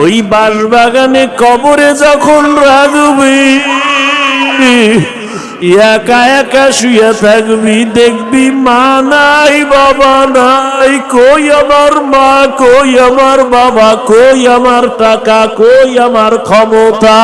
ওই বাঁশবাগানে কবরে যখন রাখবি, একা একা শুয়ে থাকবি, দেখবি মা নাই, বাবা নাই, কই আমার মা, কই আমার বাবা, কই আমার টাকা, কই আমার ক্ষমতা।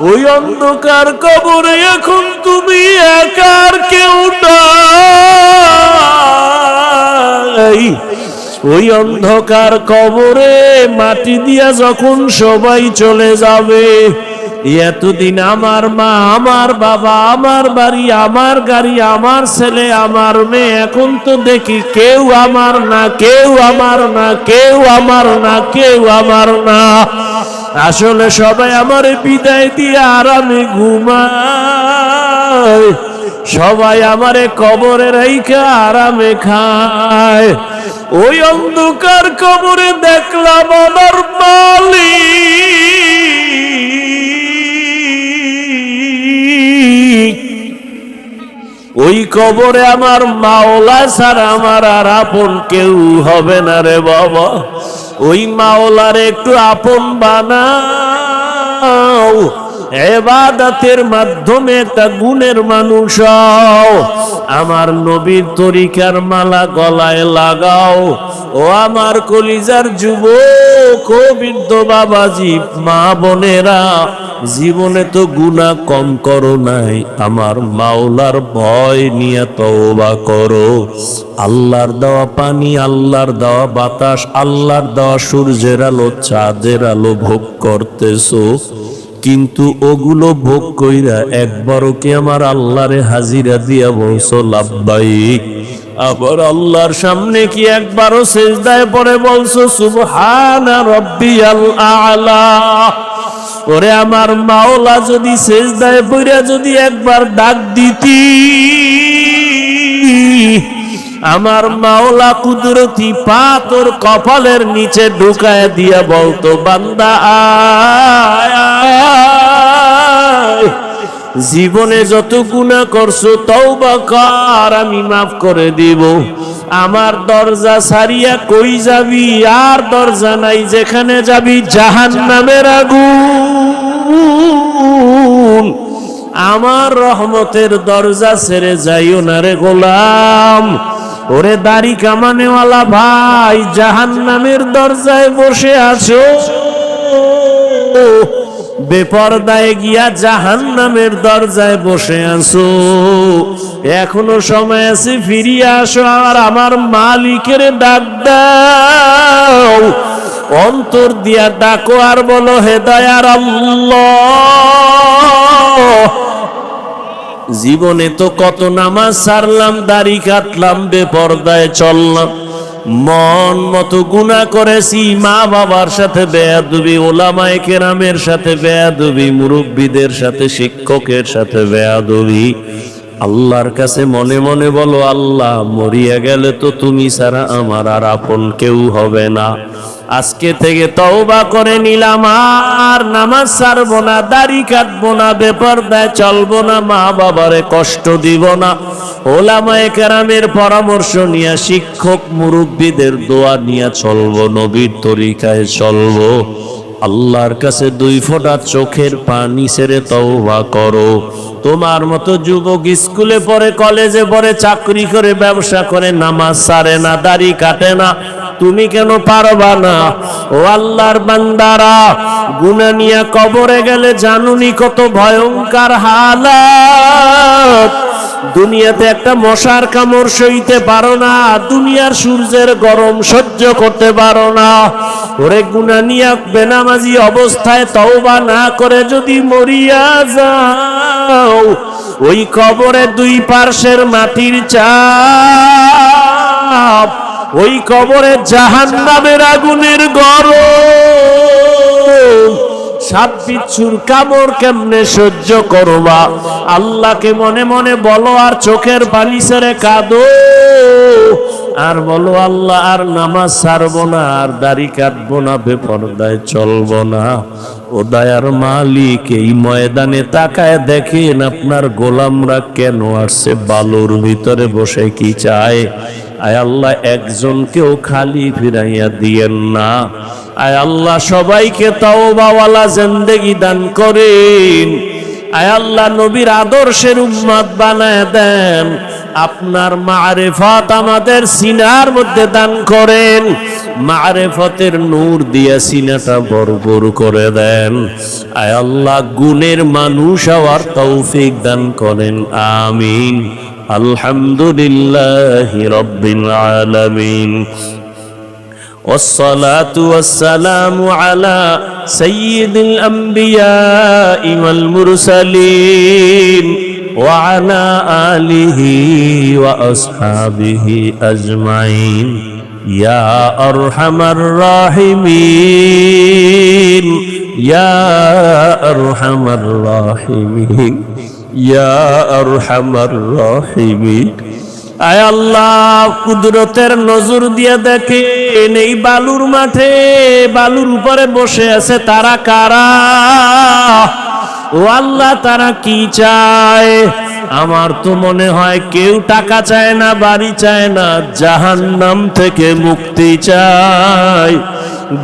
ওই অন্ধকার কবরে এখন তুমি একার, কেউ নাই। ওই অন্ধকার কবরে মাটি দিয়া যখন সবাই চলে যাবে, এতদিন আমার মা, আমার বাবা, আমার বাড়ি, আমার গাড়ি, আমার ছেলে, আমার মেয়ে, এখন তো দেখি কেউ আমার না, কেউ আমার না, কেউ আমার না, কেউ আমার না। আসলে সবাই আমারে বিদায় দিয়ে আরামে ঘুমায়, সবাই আমারে কবরে রাইখা আরামে খায়। ওই অন্ধকার কবরে দেখলাম আমার মালিক, ওই কবরে আমার মাওলা ছাড়া আমার আর আপন কেউ হবে না রে বাবা। ওই মাওলার একটু আপন বানাও, ইবাদতের মাধ্যমে একটা গুণের মানুষ হও। আমার নবীর তরিকার মালা গলায় লাগাও। ও আমার কলিজার যুবক, ও বৃদ্ধ বাবাজি, মা বোনেরা, জীবনে তো গুনাহ কম করো নাই, আমার মাওলার ভয় নিয়ে তওবা করো। আল্লাহর দেওয়া পানি, আল্লাহর দেওয়া বাতাস, আল্লাহর দেওয়া সূর্যের আলো, চাঁদের আলো ভোগ করতেছো, কিন্তু ওগুলো ভোগ কইরা একবারও কি আমার আল্লাহরে হাজিরা দিয়া বলছো লাব্বাইক? আবার আল্লাহর সামনে কি একবারও সিজদায় পড়ে বলছো সুবহানা রাব্বিয়াল আ'লা? ওরে আমার মাওলা, যদি সিজদায় পড়ে যদি একবার ডাক দিতি, আমার মাওলা কুদরতি পা তোর কপালের নিচে ঢুকায় দিয়া বলতো, বান্দা আয়, জীবনে যত গুনাহ করছো তওবা কর, আমি মাফ করে দিব। আমার দরজা ছাড়িয়া কই যাবি? আর দরজা নাই, যেখানে যাবি জাহান্নামের আগুন। আমার রহমতের দরজা ছেড়ে যাইও না রে গোলাম। ওরে দাড়ি কামানেওয়ালা ভাই, জাহান্নামের দরজায় বসে আছো, বেপরদায় গিয়া জাহান্নামের দরজায় বসে আছো। এখনো সময় আছে, ফিরিয়ে আসো আর আমার মালিকের ডাক দাও। অন্তর দিয়া ডাকো আর বলো, হে দয়ার আল্লাহ, জীবনে তো কত নামাজ ছাড়লাম, দাড়ি কাটলাম, বেপরদায় চললাম, মন মতো গুনাহ করেছি, মা বাবার সাথে বেয়াদবি, ওলামায়ে কেরামের সাথে বেয়াদবি, মুরব্বীদের সাথে, শিক্ষকের সাথে বেয়াদবি। আল্লাহর কাছে মনে মনে বলো, আল্লাহ, মরিয়া গেলে তো তুমি ছাড়া আমার আর আপন কেউ হবে না। আজকে থেকে তওবা করে নিলাম, আর নামাজ ছাড়বো না, দাড়ি কাটবো না, বেপরদায় চলবো না, মা বাবারে কষ্ট দিব না। ওলামায়ে কেরামের পরামর্শ নিয়ে, শিক্ষক মুরব্বীদের দোয়া নিয়ে চলবো, নবীর তরিকায় চলবো। আল্লাহর কাছে 2 ফোঁটা চোখের পানি ছেড়ে তওবা করো। তোমার মতো যুবক স্কুলে পড়ে, কলেজে পড়ে, চাকরি করে, ব্যবসা করে, নামাজ ছাড়ে না, দাড়ি কাটে না, তুমি কেন পারবা না? ও আল্লাহর বান্দারা, গুনাহ নিয়ে কবরে গেলে জানুনি কত ভয়ঙ্কর হালাত। দুনিয়াতে একটা মশার কামড় সইতে পারো না, দুনিয়ার সূর্যের গরম সহ্য করতে পারো না। ওরে গুনাহ নিয়ে বেনামাজি অবস্থায় তওবা না করে যদি মরিয়া যাও, ওই কবরে 2 পার্শ্বের মাটির চাপ, ওই কবরে জাহান্নামের আগুনের গরম, সাপ বিচ্ছুর কামড় কেমনে সহ্য করবা? আল্লাহকে মনে মনে বলো, আর চোখের পানি ছেড়ে কাঁদো, আর বলো, আল্লাহ, আর নামাজ ছাড়বো না, আর দাড়ি কাটবো না, বেপরদায় চলবো না। ও দয়ার মালিক, এই ময়দানে তাকায় দেখেন আপনার গোলামরা কেন আসছে, বালুর ভিতরে বসে কি চায়? আয় আল্লাহ, একজনকেও খালি ফিরাইয়া দিয়েন না। আয় আল্লাহ সবাইকে তওবাওয়ালা জিন্দেগি দান করেন। আয় আল্লাহ নবীর আদর্শের উম্মত বানায় দেন। আপনার মারিফত আমাদের সিনার মধ্যে দান করেন। মারিফতের নূর দিয়া সিনাটা ভরপুর করে দেন। আয় আল্লাহ গুণের মানুষ হওয়ার তৌফিক দান করেন। আমিন। আলহামদুলিল্লাহি রাব্বিল আলামিন। والصلاة والسلام على سيد الأنبياء والمرسلين وعلى آله وأصحابه أجمعين يا أرحم الراحمين يا أرحم الراحمين يا أرحم الراحمين। আয় আল্লাহ কুদরতের নজর দিয়ে দেখেন এই বালুর মাঠে বালুর উপরে বসে আছে তারা কারা? ও আল্লাহ তারা কি চায়? আমার তো মনে হয় কেউ টাকা চায় না, বাড়ি চায় না, জাহান্নাম থেকে মুক্তি চায়,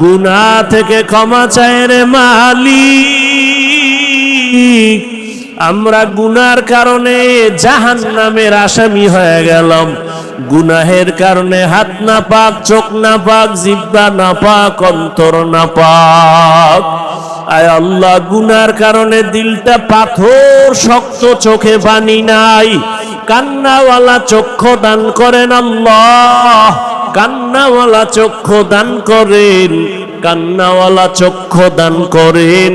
গুনাহ থেকে ক্ষমা চায় রে মালিক। আমরা গুনার কারণে জাহান্নামের আসামি হয়ে গেলাম। গুনাহের কারণে হাত না পাক, চোখ না পাক, জিহ্বা না পাক, অন্তর না পাক। আয় আল্লাহ গুনার কারণে দিলটা পাথর শক্ত, চোখে পানি নাই। কান্নাওয়ালা চক্ষু দান করেন আল্লাহ, কান্নাওয়ালা চক্ষু দান করেন, কান্নাওয়ালা চক্ষু দান করেন,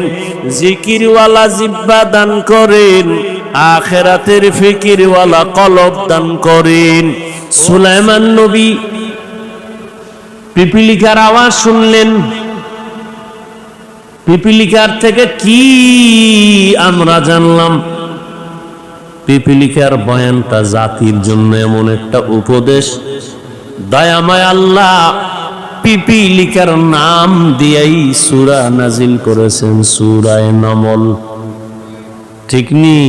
জিকিরওয়ালা জিহ্বা দান করেন, আখিরাতের ফিকিরওয়ালা কলব দান করেন। সুলাইমান নবী পিপিলিকার আওয়াজ শুনলেন। পিপিলিকার থেকে কি আমরা জানলাম? পিপিলিকার বয়ানটা জাতির জন্য এমন একটা উপদেশ, দয়াময় আল্লাহ পিপিলিকার নাম দিয়েই সূরা নাজিল করেছেন, সূরায়ে নমল। ঠিক নি?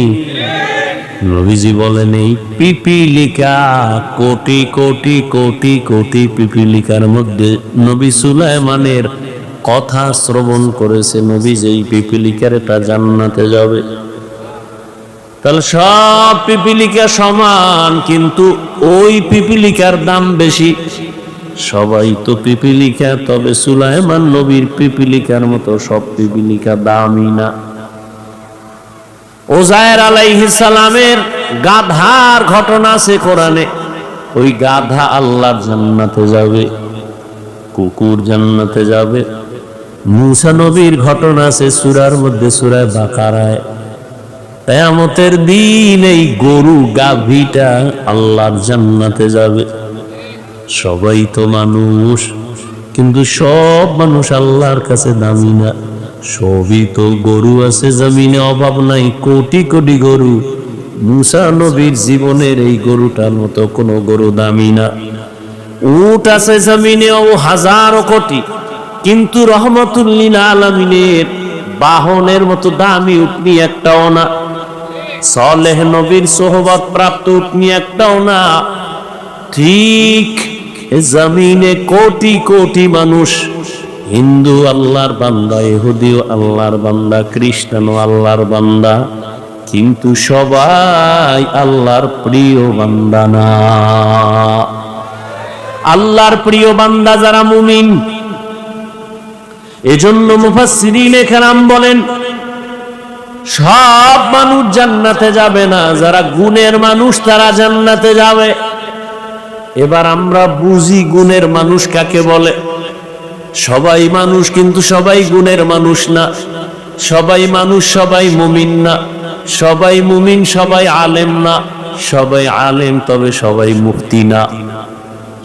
নবীজি বলেন এই পিপিলিকা কোটি কোটি কোটি কোটি পিপিলিকার মধ্যে নবী সুলাইমানের কথা শ্রবণ করেছে। নবী যেই পিপিলিকার এটা জান্নাতে যাবে। তাহলে সব পিপিলিকা সমান, কিন্তু ওই পিপিলিকার দাম বেশি। সবাই তো পিপিলিকা, তবে সুলাইমান নবীর পিপিলিকার মতো সব পিপিলিকা দামি না। ওজায়ের আলাইহিস সালামের গাধার ঘটনা আছে কোরআনে। ওই গাধা আল্লাহর জান্নাতে যাবে, কুকুর জান্নাতে যাবে। মূসা নবীর ঘটনা আছে সূরার মধ্যে, সূরা বাকারায়। কিয়ামতের দিন এই গরু গাভীটা আল্লাহর জান্নাতে যাবে। সবাই তো মানুষ, কিন্তু সব মানুষ আল্লাহর কাছে দামি না। সবই তো গরু আছে জমিনে, অভাব নাই, কোটি কোটি গরু। মূসা নবীর জীবনের এই গরুটার মতো কোনো গরু দামি না। উট আছে জমিনে ও হাজারো কোটি, কিন্তু রহমতুল লিল আলামিনের বাহনের মতো দামি উটনি একটাও না। সালেহ নবীর সোহবত প্রাপ্ত উটনি একটাও না। ঠিক জমিনে কোটি কোটি মানুষ, হিন্দু আল্লাহর বান্দা, ইহুদিও আল্লাহর বান্দা, খ্রিস্টানও আল্লাহর বান্দা, কিন্তু সবাই আল্লাহর প্রিয় বান্দা না। আল্লাহর প্রিয় বান্দা যারা মুমিন, এজন্য মুফাসসিরিনে কেরাম বলেন সব মানুষ জান্নাতে যাবে না, যারা গুণের মানুষ তারা জান্নাতে যাবে। এবার আমরা বুঝি গুণের মানুষ কাকে বলে। সবাই মানুষ, কিন্তু সবাই গুণের মানুষ না। সবাই মানুষ, সবাই মুমিন না। সবাই মুমিন, সবাই আলেম না। সবাই আলেম, তবে সবাই মুফতি না।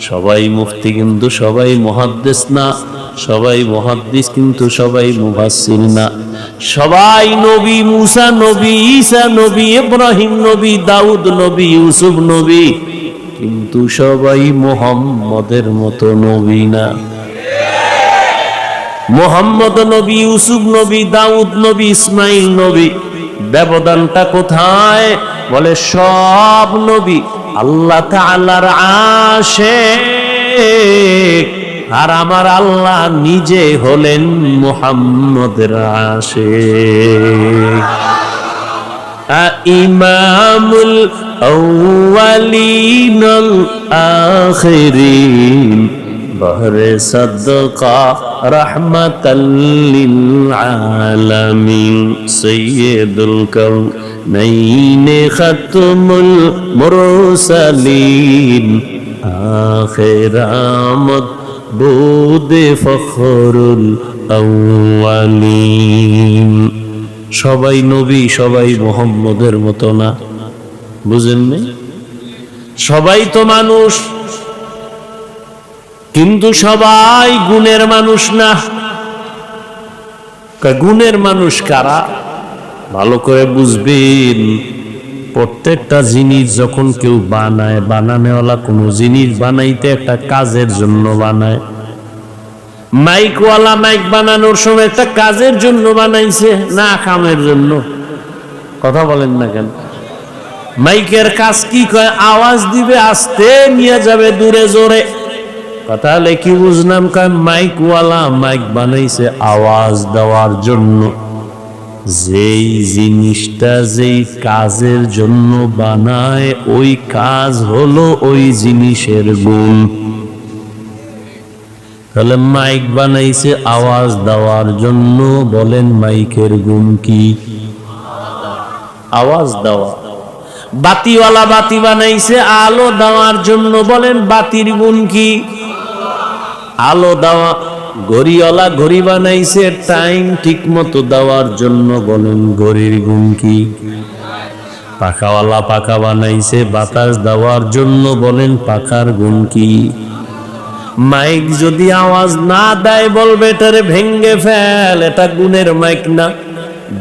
সবাই মুফতি, কিন্তু সবাই মুহাদ্দিস না। সবাই মুহাদ্দিস, কিন্তু সবাই মুফাসসির না। সবাই নবী, মূসা নবী, ঈসা নবী, ইব্রাহিম নবী, দাউদ নবী, ইউসুফ নবী, কিন্তু সবাই মুহাম্মদের মতো নবী না। মুহাম্মদ নবী, ইউসুফ নবী, দাউদ নবী, ইসমাইল নবী। ব্যবধানটা কোথায়? বলে সব নবী আল্লাহ তাআলার আশিক, আর আমার আল্লাহ নিজে হলেন মুহাম্মদের আশিক। ইমামুল আউয়ালিন আল আখিরিন বহরে সাদকা রাহমাতাল লিল আলামিন সাইয়্যিদুল কাউনাইন খাতমুল মুরসালিন আখিরামত বুদে ফখরুল আউয়ালিন। সবাই নবী, সবাই মুহাম্মদের মতো না, বুঝেননি? সবাই তো মানুষ, কিন্তু সবাই গুণের মানুষ না। গুণের মানুষ কারা? ভালো করে বুঝবেন। প্রত্যেকটা জিনিস যখন কেউ বানায়, বানানোওয়ালা কোনো জিনিস বানাইতে একটা কাজের জন্য বানায়। মাইকওয়ালা মাইক বানানোর সময় একটা কাজের জন্য বানাইছে, না কামের জন্য? কথা বলেন না কেন? মাইকের কাজ কি কয়? আওয়াজ দিবে, আস্তে নিয়ে যাবে দূরে জোরে। কথা হলে কি বুঝলাম? কয় মাইকওয়ালা মাইক বানাইছে আওয়াজ দেওয়ার জন্য। যেই জিনিসটা যেই কাজের জন্য বানায়, ওই কাজ হলো ওই জিনিসের গুণ। তাহলে মাইক বানাইছে আওয়াজ দেওয়ার জন্য, বলেন মাইকের গুণ কি? আওয়াজ দেওয়া। বাতিওয়ালা বাতি বানাইছে আলো দেওয়ার জন্য, বলেন বাতির গুণ কি? আলো দেওয়া। ঘড়িওয়ালা ঘড়ি বানাইছে টাইম ঠিক মতো দেওয়ার জন্য, বলেন ঘড়ির গুণ কি? পাখাওয়ালা পাখা বানাইছে বাতাস দেওয়ার জন্য, বলেন পাখার গুণ কি? মাইক যদি আওয়াজ না দেয়, বলবে এটারে ভেঙ্গে ফেল, এটা গুণের মাইক না।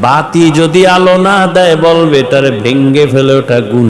বাতি যদি আলো না দেয়, বলবে এটারে ভেঙ্গে ফেলে, ওটা গুণ।